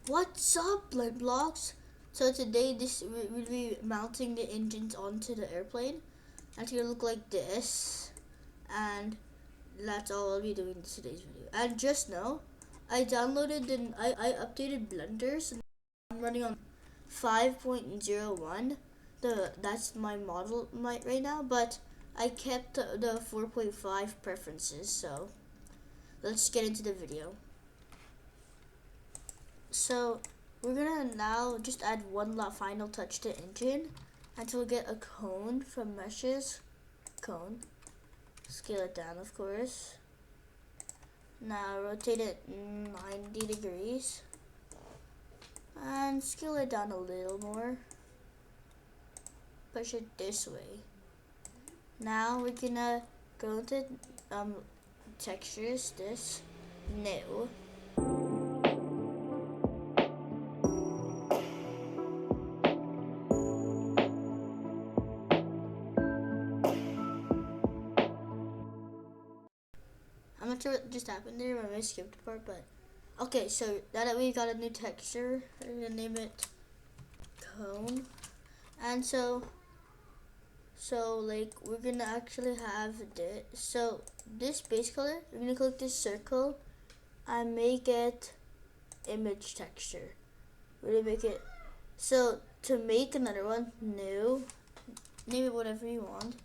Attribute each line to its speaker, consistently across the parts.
Speaker 1: What's up, blood blocks? So today we'll be mounting the engines onto the airplane. It's gonna look like this, and that's all I'll be doing in today's video. And just now, I downloaded and I updated Blender, so I'm running on 5.01. That's my model right now, but I kept the 4.5 preferences. So let's get into the video. So we're gonna now just add one final touch to engine until we get a cone from meshes. Cone. Scale it down, of course. Now rotate it 90 degrees. And scale it down a little more. Push it this way. Now we're gonna go into textures, this, new. I'm not sure what just happened there. I skipped a part, but okay. So now that we got a new texture, I'm gonna name it cone, and so like we're gonna actually have this. So this base color, we're gonna click this circle and make it image texture. We're gonna make it. So to make another one, new, name it whatever you want.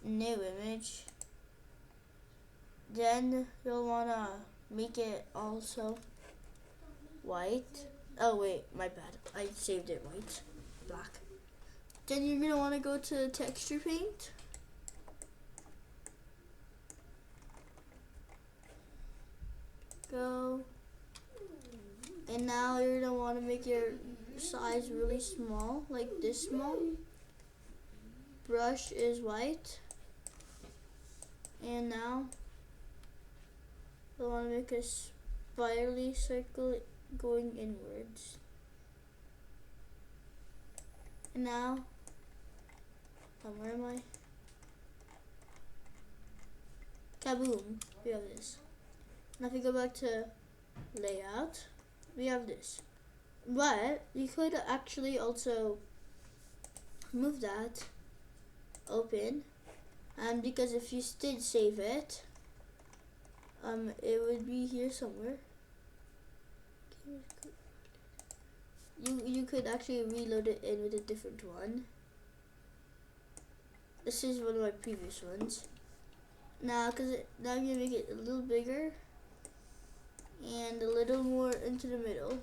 Speaker 1: New image. Then you'll wanna make it also white. Oh wait, my bad. I saved it white, black. Then you're gonna wanna go to texture paint. Go. And now you're gonna wanna make your size really small, like this small. Brush is white. And now I want to make a spirally circle going inwards. And now, where am I? Kaboom! We have this. Now if we go back to layout, we have this. But you could actually also move that, open, and because if you did save it, it would be here somewhere. You could actually reload it in with a different one. This is one of my previous ones. Now, now I'm gonna make it a little bigger and a little more into the middle.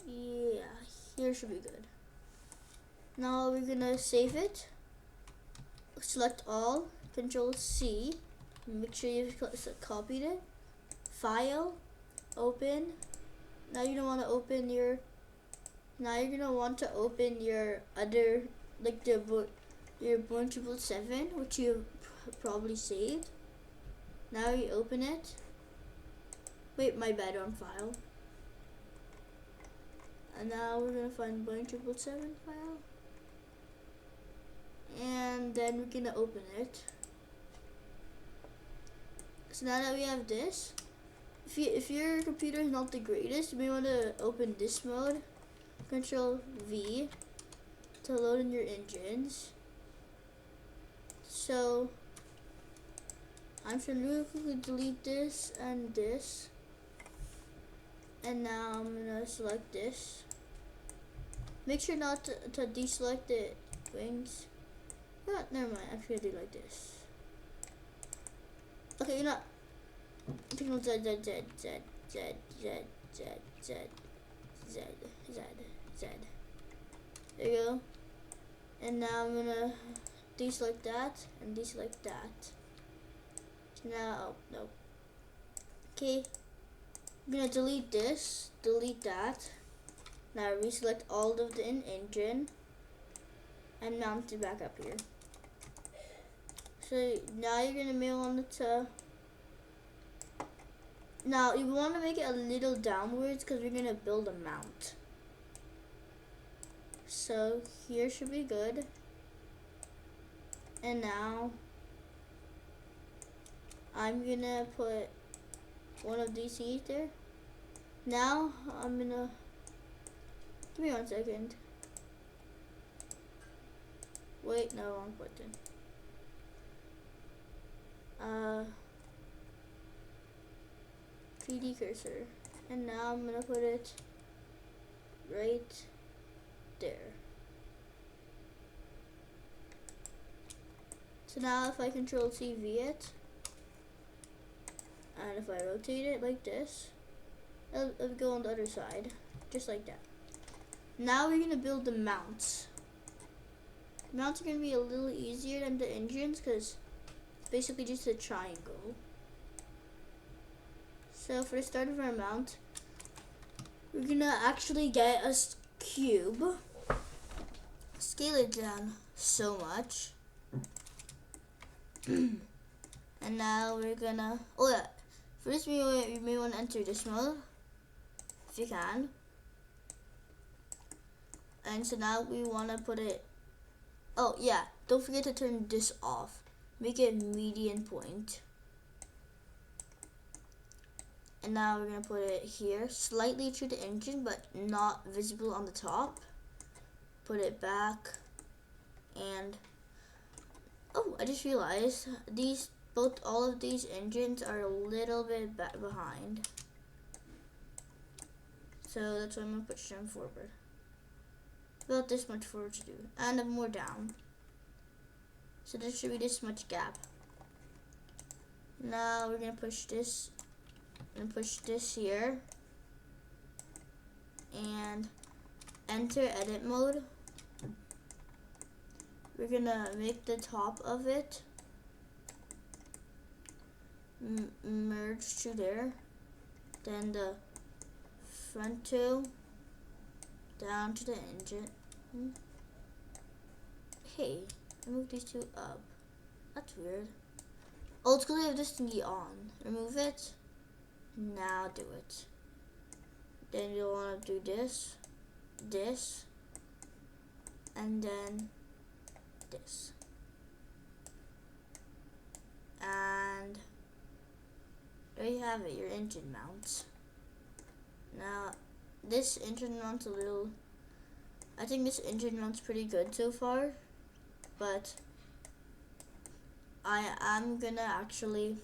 Speaker 1: Yeah, here should be good. Now we're gonna save it. Select all, Control C, make sure you've copied it. File, open. Now you don't want to open your. Now you're gonna want to open your other, like your Boeing 777, which you probably saved. Now you open it. Wait, my bad, on file. And now we're gonna find Boeing 777 file. And then we're gonna open it. So now that we have this, if your computer is not the greatest, you may want to open this mode. Control V to load in your engines. So I'm just gonna quickly delete this and this. And now I'm gonna select this. Make sure not to deselect the wings. Oh, never mind, I'm gonna do like this. Okay, you know, Signal Z, Z, Z, Z, Z, Z, Z, Z, Z, Z, Z. There you go. And now I'm gonna deselect that and deselect that. Now, oh, no. Okay, I'm gonna delete this, delete that. Now reselect all of the engine and mount it back up here. So now you're gonna mail on it to. Now you want to make it a little downwards because we're gonna build a mount. So here should be good. And now I'm gonna put one of these seeds there. Now I'm gonna, give me 1 second. Wait, no, wrong button. 3D cursor. And now I'm gonna put it right there. So now if I Control C V it, and if I rotate it like this, it'll go on the other side, just like that. Now we're gonna build the mounts. The mounts are gonna be a little easier than the engines because it's basically just a triangle. So for the start of our mount, we're gonna actually get a cube, scale it down so much, and now we're gonna, oh yeah, for this you may want to enter this mode, if you can. And so now we want to put it, oh yeah, don't forget to turn this off, make it median point. And now we're going to put it here, slightly to the engine, but not visible on the top. Put it back, and oh, I just realized all of these engines are a little bit behind. So that's why I'm going to push them forward. About this much forward to do, and more down. So there should be this much gap. Now we're going to push this. And push this here and enter edit mode. We're gonna make the top of it merge to there, then the front two down to the engine. Hey, I moved these two up. That's weird. Oh, it's because I have this thingy on. Remove it. Now do it. Then you'll want to do this, this, and then this. And there you have it, your engine mounts. Now, this engine mount's a little, I think this engine mount's pretty good so far, but I am gonna actually,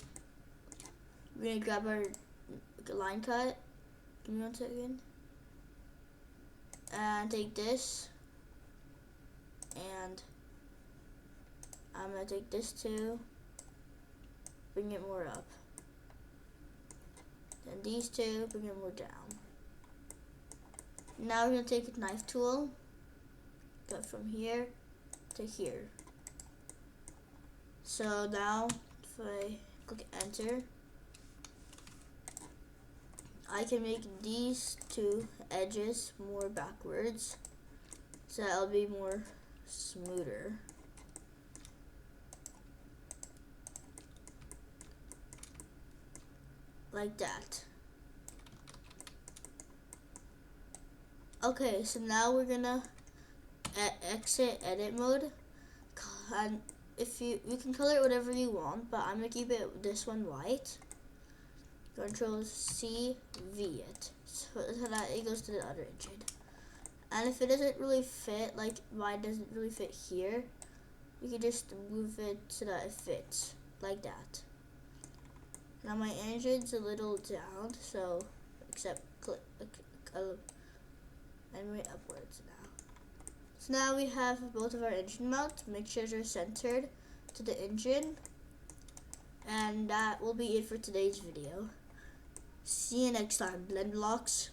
Speaker 1: we're gonna grab our line cut, give me 1 second, and take this, and I'm gonna take this too, bring it more up, then these two, bring it more down. Now we're gonna take a knife tool, go from here to here. So now if I click enter, I can make these two edges more backwards, so that'll be more smoother. Like that. Okay, so now we're gonna exit edit mode, and if you can color it whatever you want, but I'm gonna keep it this one white. Control C V it so that it goes to the other engine. And if it doesn't really fit, like mine doesn't really fit here, you can just move it so that it fits like that. Now my engine's a little down, so except click and way upwards now. So now we have both of our engine mounts. Make sure they're centered to the engine. And that will be it for today's video. See you next time, Blend Blocks.